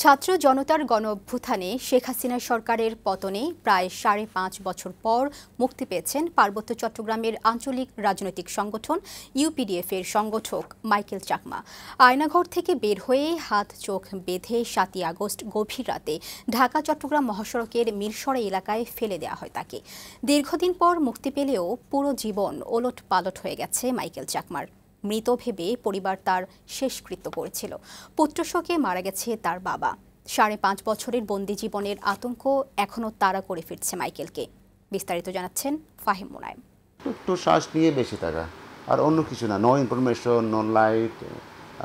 ছাত্র জনতার গণঅভ্যুত্থানে শেখ হাসিনা সরকারের পতনে প্রায় ৫.৫ বছর পর মুক্তি পেয়েছেন পার্বত্য চট্টগ্রামের আঞ্চলিক রাজনৈতিক সংগঠন ইউপিডিএফ এর সংগঠক মাইকেল চাকমা। আয়নাঘর থেকে বের হয়ে হাত চোখ বেঁধে ৭ই আগস্ট গভীর রাতে ঢাকা চট্টগ্রাম মহাসড়কের মিরসরাই এলাকায় ফেলে দেওয়া হয় তাকে। দীর্ঘদিন পর মুক্তি পেলেও পুরো জীবন ওলট পালট হয়ে গেছে মাইকেল চাকমার। মৃত ভেবে পরিবার তার শেষকৃত্য করেছিল। পুত্রশোকে মারা গেছে তার বাবা। ৫.৫ বছরের বন্দি জীবনের আতঙ্ক এখনও তাড়া করে ফিরছে মাইকেলকে। বিস্তারিত জানাচ্ছেন ফাহিম মুনায়েম। একটু শ্বাস নিয়ে বেশি থাকা, আর অন্য কিছু না। নো ইনফরমেশন, নো লাইট,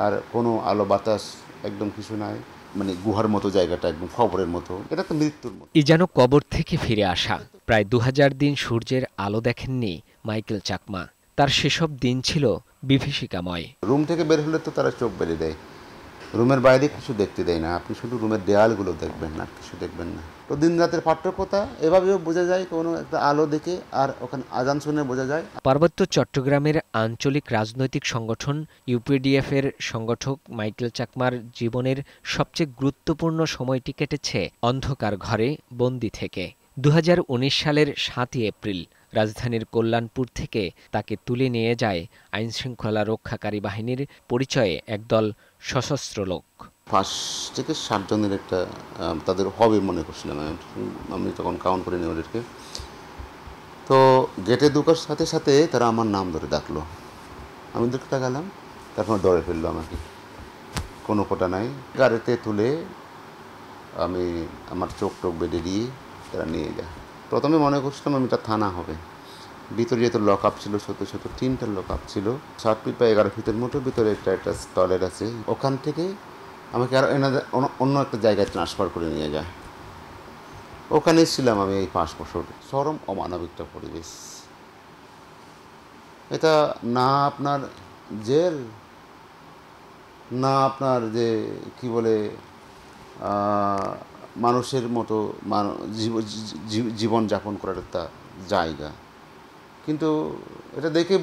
আর কোনো আলো বাতাস, একদম কিছু নাই। মানে গুহার মতো জায়গাটা, একদম খবরের মতো। এটা তো মৃত্যুর মতো। ই যেন কবর থেকে ফিরে আসা। প্রায় ২০০০ দিন সূর্যের আলো দেখেননি মাইকেল চাকমা। তার সেসব দিন ছিল বিভীষিকাময়। রুম থেকে বের হলে তো তারা চোখ বেরিয়ে দেয়, রুমের বাইরে কিছু দেখতে দেয় না। আপনি শুধু রুমের দেয়ালগুলো দেখবেন না, কিছু দেখবেন না। তো দিন রাতের পার্থক্যতা এভাবেও বোঝা যায়, কোনো একটা আলো দেখে আর ওখানে আজান শুনে বোঝা যায়। পার্বত্য চট্টগ্রামের আঞ্চলিক রাজনৈতিক সংগঠন ইউপিডিএফ এর সংগঠক মাইকেল চাকমার জীবনের সবচেয়ে গুরুত্বপূর্ণ সময়টি কেটেছে অন্ধকার ঘরে বন্দি থেকে। ২০১৯ সালের ৭ই এপ্রিল রাজধানীর কল্যাণপুর থেকে তাকে তুলে নিয়ে যায় আইনশৃঙ্খলা রক্ষাকারী বাহিনীর পরিচয়ে একদল সশস্ত্র লোক। ৫ থেকে ৭ জনের একটা তাদের হবে মনে করছিলাম আমি তখন কাউন্ট করে নিই ওদেরকে। তো গেটে ঢোকার সাথে সাথে তারা আমার নাম ধরে ডাকলো। আমি দেখতে তাকালাম, তারপর ডরে ফেললো আমাকে। কোনো কোটা নাই, গাড়িতে তুলে আমি আমার চোখ টোক বেঁধে দিয়ে তারা নিয়ে যায়। প্রথমে মনে করছিলাম আমি এটা থানা হবে। ভিতরে যেহেতু লক আপ ছিল, ছোটো ছোটো ৩টা লক আপ ছিল, ৭ ফিট বা ১১ ফিটের মতো। ভিতরে একটা টয়লেট আছে। ওখান থেকে আমাকে আরও অন্য একটা জায়গায় ট্রান্সফার করে নিয়ে যায়। ওখানেই ছিলাম আমি এই ৫ বছর। চরম অমানবিকটা পরিবেশ। এটা না আপনার জেল, না আপনার যে কি বলে মানুষের মতো জীবনযাপন করার একটা জায়গা। কিন্তু এটা দেখে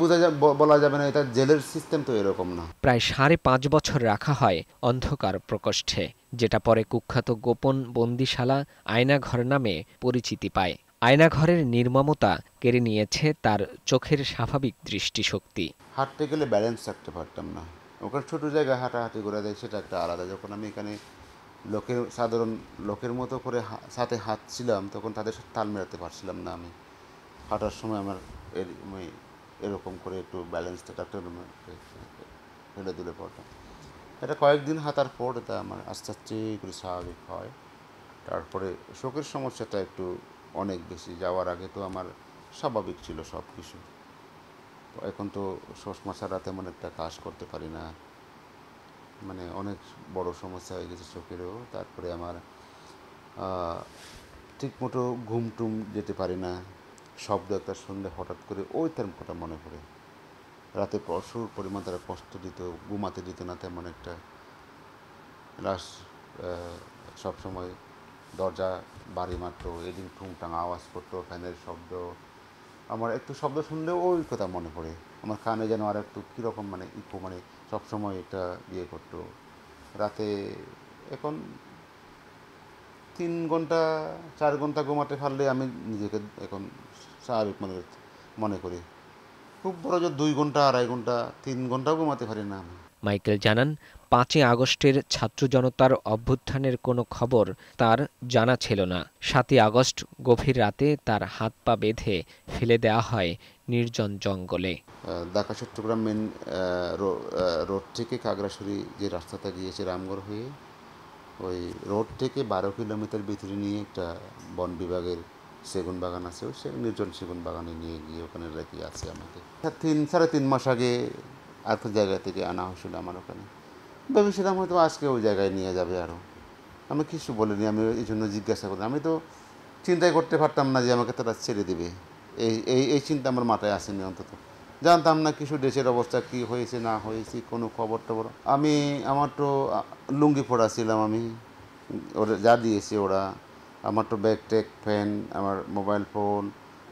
বলা যাবে না এটা জেলের সিস্টেম তো এরকম না। প্রায় ৫.৫ বছর রাখা হয় অন্ধকার প্রকোষ্ঠে, যেটা পরে কুখ্যাত গোপন বন্দিশালা আয়নাঘর নামে পরিচিতি পায়। আয়নাঘরের নির্মমতা কেড়ে নিয়েছে তার চোখের স্বাভাবিক দৃষ্টিশক্তি। হাঁটতে গেলে ব্যালেন্স রাখতে পারতাম না। ওখানে ছোটো জায়গায় হাঁটাহাঁটি করে দেয়, সেটা একটা আলাদা। যখন আমি এখানে সাধারণ লোকের মতো করে সাথে হাঁটছিলাম, তখন তাদের সাথে তাল মেলাতে পারছিলাম না। আমি হাঁটার সময় আমার এরকম করে একটু ব্যালেন্সটা ফেলে তুলে পড়তাম। এটা কয়েকদিন হাঁটার পর এটা আমার আস্তে আস্তে করে স্বাভাবিক হয়। তারপরে শোকের সমস্যাটা একটু অনেক বেশি। যাওয়ার আগে তো আমার স্বাভাবিক ছিল সব কিছু। তো এখন তো চশমা ছাড়া তেমন একটা কাজ করতে পারি না। মানে অনেক বড় সমস্যা হয়ে গেছে চোখেরও। তারপরে আমার ঠিকমতো ঘুম টুম যেতে পারি না। শব্দ একটা শুনলে হঠাৎ করে ওই তেমন কথা মনে পড়ে। রাতে প্রচুর পরিমাণ তারা কষ্ট দিত, ঘুমাতে দিত না তেমন একটা। সবসময় দরজা বাড়ি মারতো, এদিন টুংটাং আওয়াজ করতো, ফ্যানের শব্দ। আমার একটু শব্দ শুনলেও ওই কথা মনে পড়ে। আমার কানে যেন আর একটু কীরকম মানে ইকো, মানে সবসময় এটা ইয়ে করতো রাতে। এখন ৩ ঘন্টা ৪ ঘন্টা ঘুমাতে পারলে আমি নিজেকে এখন স্বাভাবিক মনে করি। খুব বড় যে ২ ঘন্টা, ২.৫ ঘন্টা, ৩ ঘন্টাও ঘুমাতে পারি না আমি। মাইকেল জানান, ৫ই আগস্টের ছাত্র জনতার অভ্যুত্থানের কোনো খবর তার জানা ছিল না। ৭ই আগস্ট গভীর রাতে তার হাত পা বেঁধে ফেলে দেওয়া হয় নির্জন জঙ্গলে। ঢাকা চট্টগ্রাম মেন রোড থেকে খাগড়াছড়ি যে রাস্তাটা গিয়েছে রামগড় হয়ে, ওই রোড থেকে ১২ কিলোমিটার ভিতরে নিয়ে একটা বন বিভাগের সেগুন বাগান আছে, ওই নির্জন সেগুন বাগানে নিয়ে গিয়ে ওখানে রেখে আছে আমাকে। ৩.৫ মাস আগে আরেকটা জায়গা থেকে আনা হয়েছিল আমার ওখানে। ভেবেছিলাম হয়তো আজকে ওই জায়গায় নিয়ে যাবে। আরও আমি কিছু বলিনি, আমি এই জন্য জিজ্ঞাসা করি। আমি তো চিন্তাই করতে পারতাম না যে আমাকে তারা ছেড়ে দেবে। এই চিন্তা আমার মাথায় আসেনি। অন্তত জানতাম না কিছু দেশের অবস্থা কী হয়েছে না হয়েছে, কোনো খবর টবর। আমার তো লুঙ্গি পরা ছিলাম আমি, ওরা যা দিয়েছে ওরা। আমার তো ব্যাগ ট্যাগ, ফ্যান, আমার মোবাইল ফোন,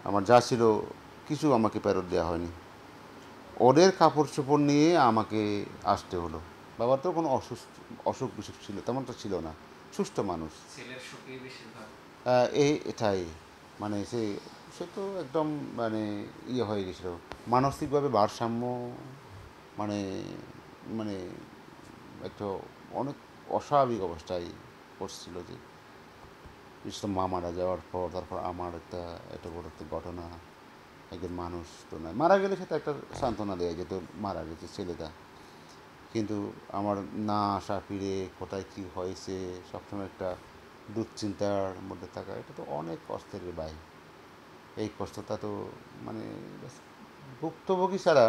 আমার যা ছিল কিছু আমাকে ফেরত দেওয়া হয়নি। ওদের কাপড় চোপড় নিয়ে আমাকে আসতে হলো। বাবার তো কোনো অসুখ বিসুখ ছিল তেমনটা ছিল না, সুষ্ঠু মানুষ। ছেলের সুখে বেশিরভাগ এটাই মানে সে তো একদম মানে হয়ে গেছিল মানসিকভাবে ভারসাম্য, মানে মানে একটা অনেক অস্বাভাবিক অবস্থায় পড়ছিল। যে বিশেষ মা মারা যাওয়ার পর তারপর আমার একটা বড় একটা ঘটনা, একজন মানুষ তো নয়, মারা গেলে সেটা একটা সান্ত্বনা দেয় যেহেতু মারা গেছে ছেলেটা, কিন্তু আমার না আসা ফিরে কোথায় কী হয়েছে সবসময় একটা দুশ্চিন্তার মধ্যে থাকা, এটা তো অনেক কষ্টের ভাই। এই কষ্টটা তো মানে ভুক্তভোগী ছাড়া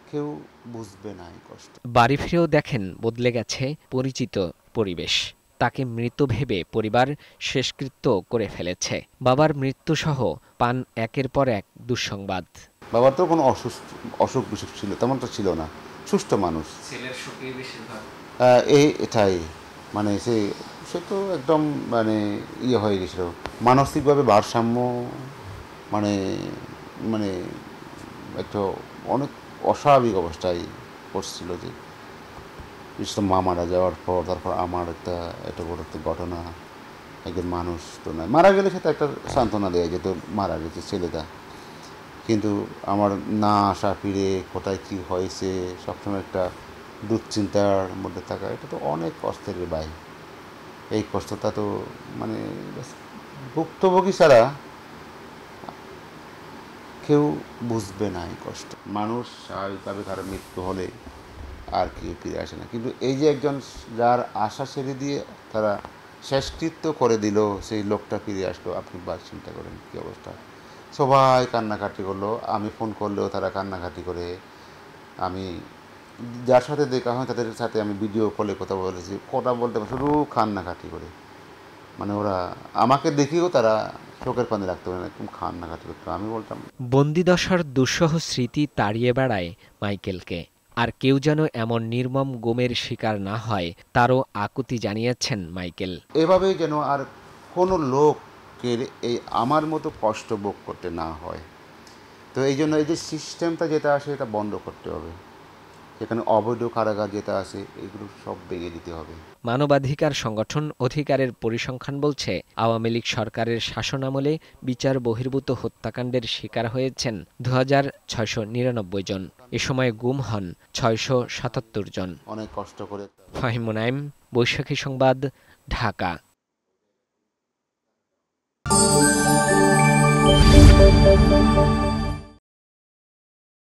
কেউ বুঝবে না এই কষ্ট। বাড়ি ফিরেও দেখেন বদলে গেছে পরিচিত পরিবেশ। তাকে মৃত ভেবে পরিবার শেষকৃত্য করে ফেলেছে। বাবার মৃত্যুসহ পান একের পর এক দুঃসংবাদ। বাবার তো কোনো অসুখ বিসুখ ছিল তেমনটা ছিল না, সুস্থ মানুষ। ছেলের সুখে বেশিরভাগ এটাই মানে সে তো একদম মানে হয়ে গেছিল মানসিকভাবে ভারসাম্য, মানে মানে একটা অনেক অস্বাভাবিক অবস্থায় পড়ছিল। যে বিশেষ মা মারা যাওয়ার পর তারপর আমার একটা বড় একটা ঘটনা, একজন মানুষ তো নয়, মারা গেলে সেটা একটা সান্ত্বনা দেয় যেহেতু মারা গেছে ছেলেটা, কিন্তু আমার না আসা ফিরে কোথায় কী হয়েছে সবসময় একটা দুশ্চিন্তার মধ্যে থাকা, এটা তো অনেক কষ্টের ভাই। এই কষ্টটা তো মানে ভুক্তভোগী ছাড়া কেউ বুঝবে না এই কষ্ট। মানুষ স্বাভাবিকভাবে কারো মৃত্যু হলে আর কেউ ফিরে আসে না, কিন্তু এই যে একজন যার আশা ছেড়ে দিয়ে তারা শেষকৃত্য করে দিল, সেই লোকটা ফিরে আসলো, আপনি চিন্তা করেন কী অবস্থা। সবাই কান্নাকাটি করলো, আমি ফোন করলেও তারা কান্নাকাটি করে। আমি যার সাথে দেখা হয় তাদের সাথে আমি ভিডিও কলে কথা বলেছি, কথা বলতে শুধু কান্নাকাটি করে, মানে ওরা আমাকে দেখেও তারা চোখের পানি রাখতে পারে না, একদম কান্নাকাটি করতো। আমি বলতাম বন্দিদশার দুঃসহ স্মৃতি তাড়িয়ে বেড়ায় মাইকেলকে। আর কেউ যেন এমন নির্মম গুমের শিকার না হয় তারও আকুতি জানিয়েছেন মাইকেল। এভাবেই যেন আর কোনো লোকের এই আমার মতো কষ্ট ভোগ করতে না হয়। তো এই জন্য এই যে সিস্টেমটা যেটা আসে এটা বন্ধ করতে হবে, এখানে অবৈধ কারাগার যেটা আছে এগুলো সব ভেঙে দিতে হবে। মানবাধিকার সংগঠন অধিকারের পরিসংখ্যান বলছে, আওয়ামী লীগ সরকারের শাসনামলে বিচার বহির্ভূত হত্যাকাণ্ডের শিকার হয়েছেন ২৬৯৯ জন। এ সময় গুম হন ৬৭৭ জন। অনেক কষ্ট করে। ফাহিম মুনাইম, বৈশাখী সংবাদ, ঢাকা।